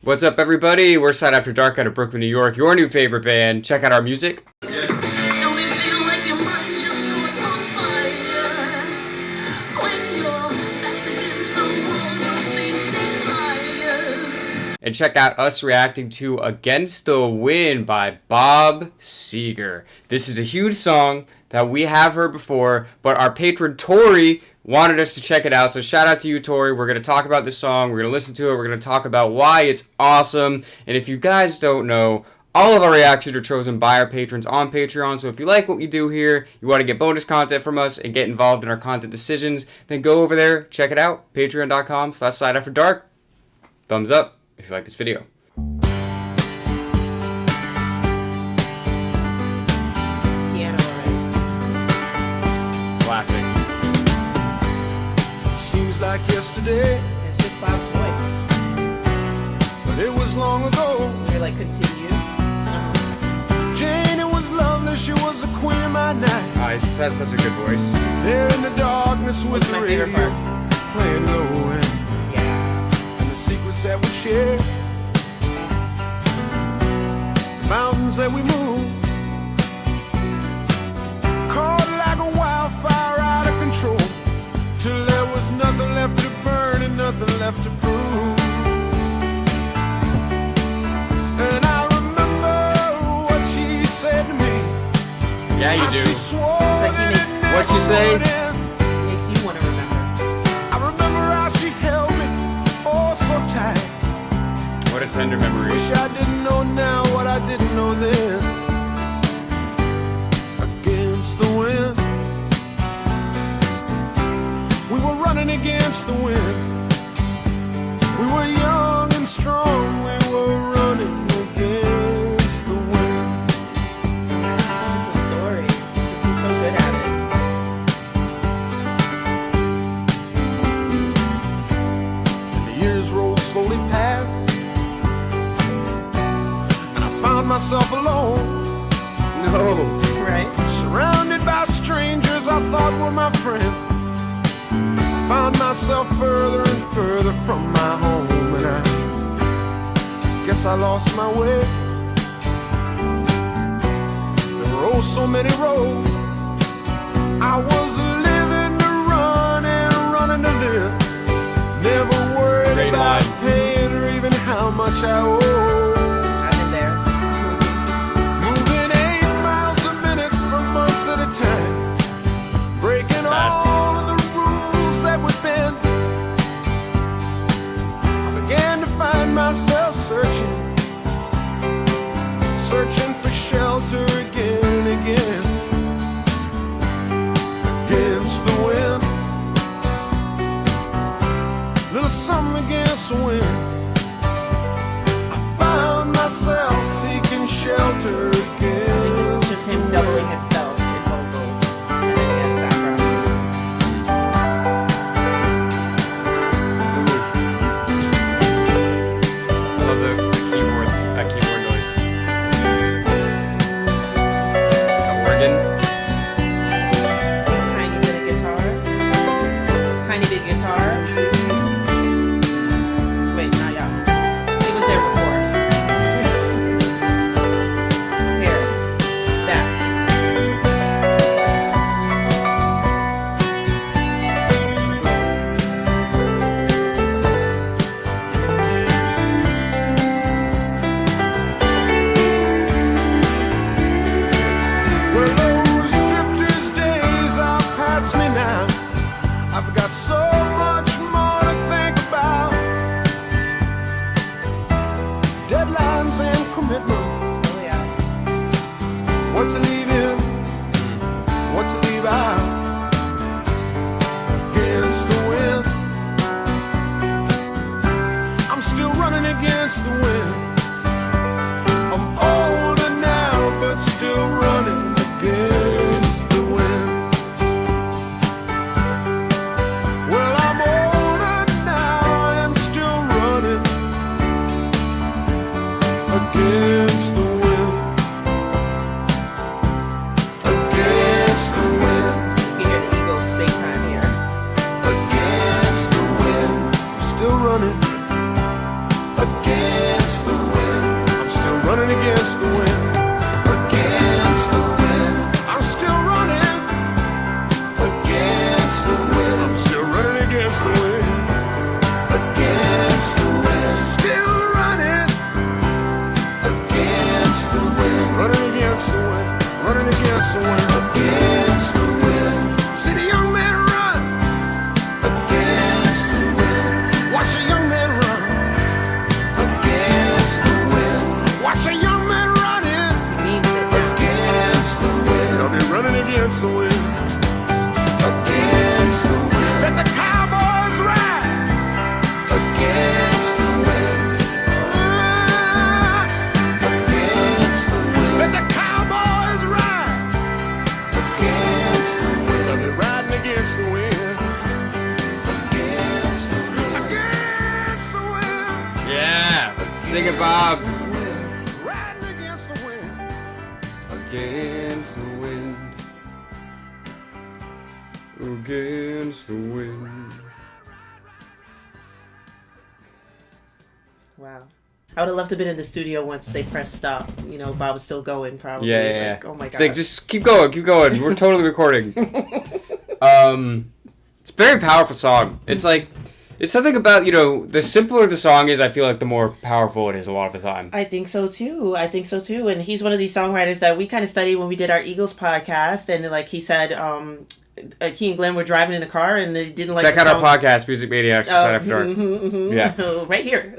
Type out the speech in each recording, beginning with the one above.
What's up, everybody? We're S.A.D After Dark out of Brooklyn, New York. Your new favorite band. Check out our music. And check out us reacting to Against the Wind by Bob Seger. This is a huge song that we have heard before, but our patron Tori wanted us to check it out. So shout out to you, Tori. We're going to talk about this song. We're going to listen to it. We're going to talk about why it's awesome. And if you guys don't know, all of our reactions are chosen by our patrons on Patreon. So if you like what we do here, you want to get bonus content from us and get involved in our content decisions, then go over there, check it out. Patreon.com/S.A.D After Dark. Thumbs up if you like this video. Piano already. Classic. Seems like yesterday, It's just Bob's voice. but it was long ago. You're like, continue. Jane, it was lovely, she was a queen of my night. That's such a good voice. There in the darkness with What's the my favorite radio part? playing low end, Yeah. and the secrets that we share, the mountains that we move, caught like a wildfire out of control, till there was nothing left to burn and nothing left to prove. And I remember what she said to me. Yeah, you How she do. swore like he that makes- it never What'd she say? would end. Makes you want to remember. I remember how she held me, oh so tight. What a tender memory. Wish I didn't know now what I didn't know then. Against the wind, we were running against the wind. We were young and strong, we were running against the wind. It's just a story. It's just he's so good at it. And the years rolled slowly past, and I found myself alone, No. Right? surrounded by strangers I thought were my friends. I found myself further and further from my home, and I guess I lost my way. There were oh so many roads. I was living to run and running to live, never worried Great about line. paying or even how much I owe. I'm in there. Moving 8 miles a minute for months at a time, breaking Fast. all of the rules that would bend. I began to find myself searching for shelter again and again. Against the wind, little something against the wind. I found myself seeking shelter I think again. this is just him doubling himself in vocals. And then he has background vocals. I love that keyboard noise. The organ. Tiny bit of guitar. Tiny bit of guitar. Wait, not yet. It was there before. Here. That. Well, those drifters' days are past me now. I've got so much more to think about. Deadlines and commitments. Oh yeah. What to leave in, what to leave out. Against the wind, I'm still running against the wind. I'm older now, but still running against the wind. Well, Sing it, Bob. Riding against the wind. Against the wind. Against the wind. Wow. I would have loved to have been in the studio once they pressed stop. You know, Bob was still going, probably. Yeah. Like, oh my god. It's like, just keep going. We're totally recording. It's a very powerful song. It's like, it's something about, you know, the simpler the song is, I feel like the more powerful it is a lot of the time. I think so too. And he's one of these songwriters that we kind of studied when we did our Eagles podcast. And like he said, he and Glenn were driving in a car and they didn't like Check the out song. our podcast, Music Maniacs, S.A.D After Dark. Yeah. Right here.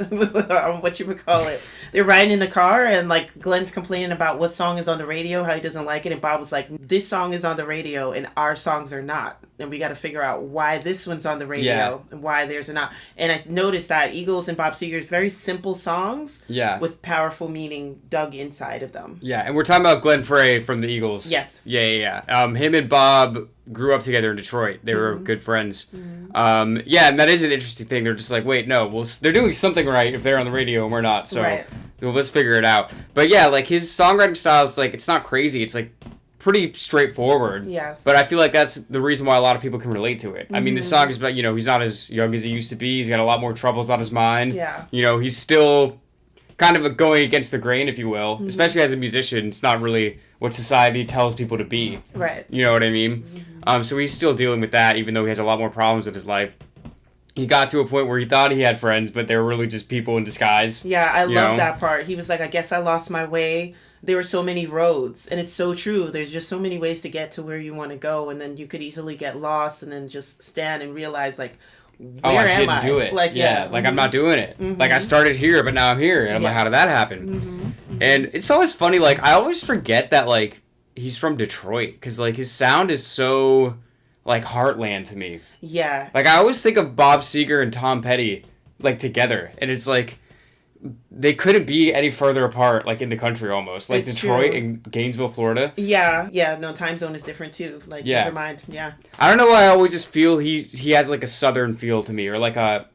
What you would call it. They're riding in the car and like Glenn's complaining about what song is on the radio, how he doesn't like it. And Bob was like, this song is on the radio and our songs are not. And we got to figure out why this one's on the radio and why theirs are not. And I noticed that Eagles and Bob Seger's very simple songs with powerful meaning dug inside of them. Yeah, and we're talking about Glenn Frey from the Eagles. Yes. Yeah. Him and Bob grew up together in Detroit. They were good friends. And that is an interesting thing. They're just like, wait, no, well, they're doing something right if they're on the radio and we're not. So well, let's figure it out. But yeah, like his songwriting style, it's like, it's not crazy. It's like pretty straightforward. Yes. But I feel like that's the reason why a lot of people can relate to it. I mean, this song is about, you know, he's not as young as he used to be. He's got a lot more troubles on his mind. Yeah. You know, he's still kind of going against the grain, if you will. Especially as a musician, it's not really what society tells people to be. Right. You know what I mean? So he's still dealing with that, even though he has a lot more problems with his life. He got to a point where he thought he had friends, but they were really just people in disguise. Yeah, I love that part. He was like, I guess I lost my way. There were so many roads, and it's so true. There's just so many ways to get to where you want to go, and then you could easily get lost and then just stand and realize, like, where am I? Didn't do it. Like, like I'm not doing it. Like I started here, but now I'm here, and I'm like, how did that happen? And it's always funny, like, I always forget that, like, he's from Detroit, because, like, his sound is so, like, heartland to me. Yeah. Like, I always think of Bob Seger and Tom Petty, like, together, and it's like, they couldn't be any further apart, like, in the country almost. Like, It's Detroit true. and Gainesville, Florida. Yeah, no, time zone is different, too. Like, never mind, I don't know why I always just feel he has, like, a southern feel to me, or, like a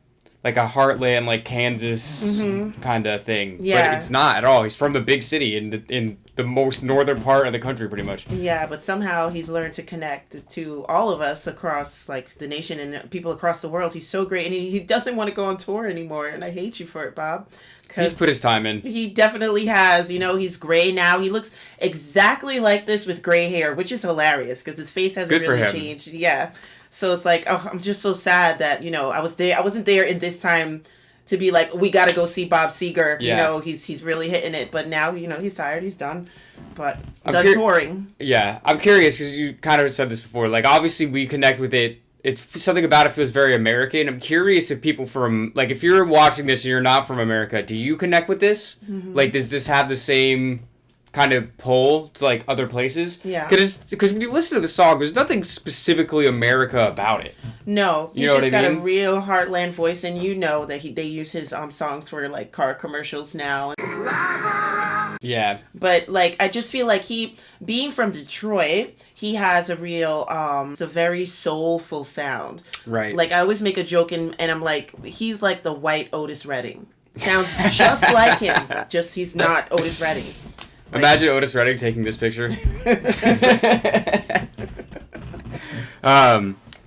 heartland, like, Kansas kind of thing. Yeah. But it's not at all. He's from the big city in the most northern part of the country, pretty much. Yeah, but somehow he's learned to connect to all of us across, like, the nation and people across the world. He's so great, and he doesn't want to go on tour anymore, and I hate you for it, Bob. He's put his time in. He definitely has. You know, he's gray now. He looks exactly like this with gray hair, which is hilarious because his face hasn't really changed. Yeah. So it's like, oh, I'm just so sad that, you know, I wasn't there in this time to be like, we got to go see Bob Seger. Yeah. You know, he's really hitting it. But now, you know, he's tired. He's done. But done touring. Yeah. I'm curious because you kind of said this before. Like, obviously, we connect with it. It's something about it feels very American. I'm curious if people from, like, if you're watching this and you're not from America, do you connect with this? Like, does this have the same kind of pull to, like, other places? Yeah. Because when you listen to the song, there's nothing specifically America about it. No. He's you know just what I got mean? a real heartland voice, and you know that they use his songs for, like, car commercials now. Yeah. But, like, I just feel like being from Detroit, he has a real, it's a very soulful sound. Right. Like, I always make a joke, and I'm like, he's like the white Otis Redding. Sounds just like him, just he's not Otis Redding. Like, imagine Otis Redding taking this picture.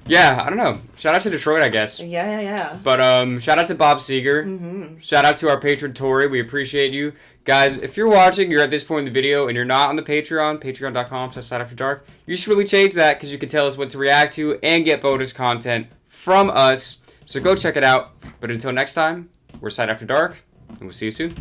Yeah, I don't know. Shout out to Detroit, I guess. Yeah. But shout out to Bob Seger. Shout out to our patron Tori. We appreciate you. Guys, if you're watching, you're at this point in the video, and you're not on the Patreon, patreon.com/SADAfterdark, you should really change that because you can tell us what to react to and get bonus content from us. So go check it out. But until next time, we're S.A.D After Dark, and we'll see you soon.